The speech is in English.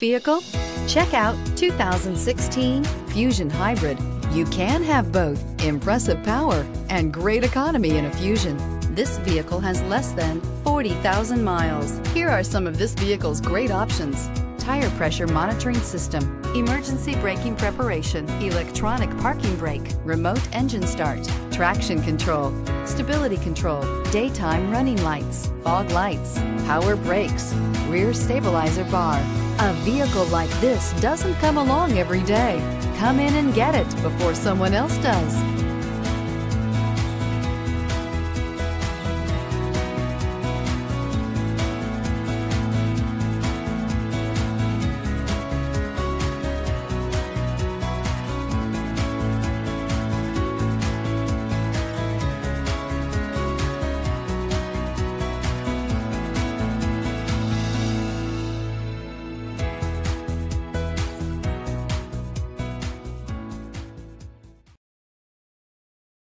vehicle? Check out 2016 Fusion Hybrid. You can have both impressive power and great economy in a Fusion. This vehicle has less than 40,000 miles. Here are some of this vehicle's great options: tire pressure monitoring system, emergency braking preparation, electronic parking brake, remote engine start, traction control, stability control, daytime running lights, fog lights, power brakes, rear stabilizer bar. A vehicle like this doesn't come along every day. Come in and get it before someone else does.